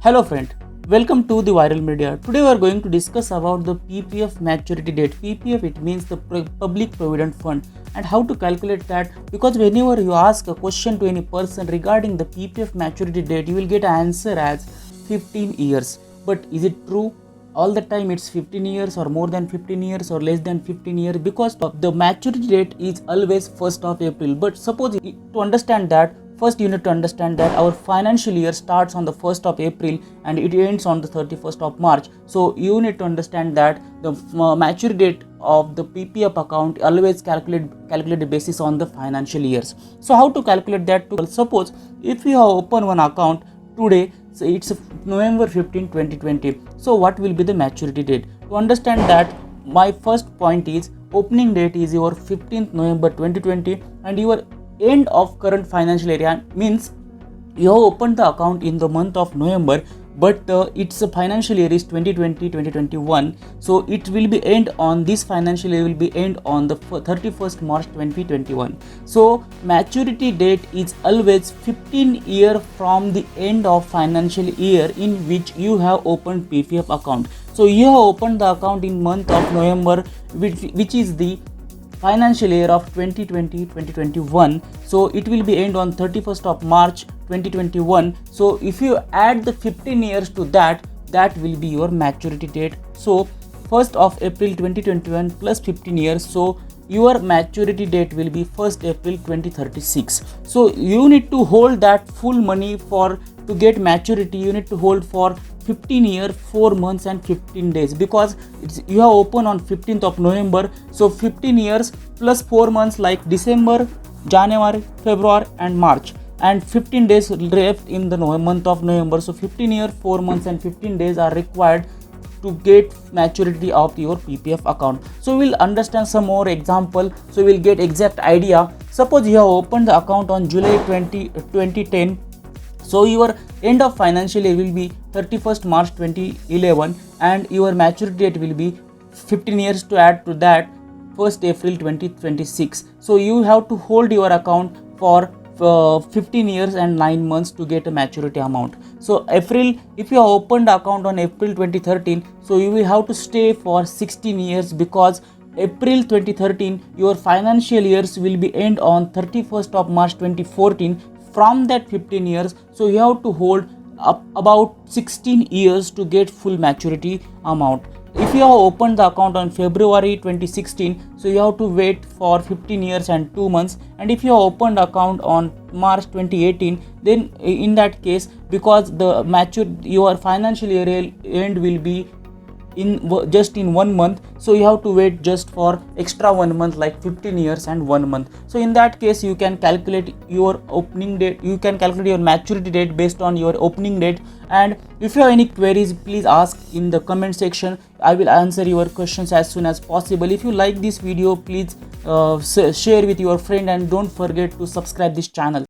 Hello friend, welcome to the Viral Media. Today we are going to discuss about the PPF maturity date. PPF, it means the Public Provident Fund, and how to calculate that, because whenever you ask a question to any person regarding the PPF maturity date, you will get an answer as 15 years. But is it true? All the time it's 15 years or more than 15 years or less than 15 years, because the maturity date is always 1st of April. But suppose to understand that, first you need to understand that our financial year starts on the 1st of April and it ends on the 31st of March. So you need to understand that the maturity date of the PPF account always calculated basis on the financial years. So how to calculate that? Suppose if you have opened one account today, so it's November 15, 2020. So what will be the maturity date? To understand that, my first point is opening date is your 15th November 2020 and your end of current financial year means you have opened the account in the month of November, but its financial year is 2020-2021. So it will be end on this financial year will be end on the 31st March 2021. So maturity date is always 15 year from the end of financial year in which you have opened PPF account. So you have opened the account in month of November, which is the financial year of 2020-2021. So it will be end on 31st of March 2021. So if you add the 15 years to that will be your maturity date. So 1st of April 2021 plus 15 years, so your maturity date will be 1st April 2036. So you need to hold that full money to get maturity. You need to hold for 15 years, 4 months and 15 days, because you have opened on 15th of November. So 15 years plus 4 months like December, January, February and March, and 15 days left in the month of November. So 15 years, 4 months and 15 days are required to get maturity of your PPF account. So we'll understand some more example, so we'll get exact idea. Suppose you have opened the account on July 2010. So your end of financial year will be 31st March 2011 and your maturity date will be 15 years to add to that 1st April 2026. So you have to hold your account for 15 years and 9 months to get a maturity amount. So April, if you have opened the account on April 2013, so you will have to stay for 16 years, because April 2013 your financial years will be end on 31st of March 2014. From that 15 years, so you have to hold up about 16 years to get full maturity amount. If you have opened the account on February 2016, so you have to wait for 15 years and 2 months. And if you have opened account on March 2018, then in that case, because the your financial year end will be just in 1 month, so you have to wait just for extra 1 month, like 15 years and 1 month. So in that case, you can calculate your opening date, you can calculate your maturity date based on your opening date. And if you have any queries, please ask in the comment section. I will answer your questions as soon as possible. If you like this video, please share with your friend and don't forget to subscribe this channel.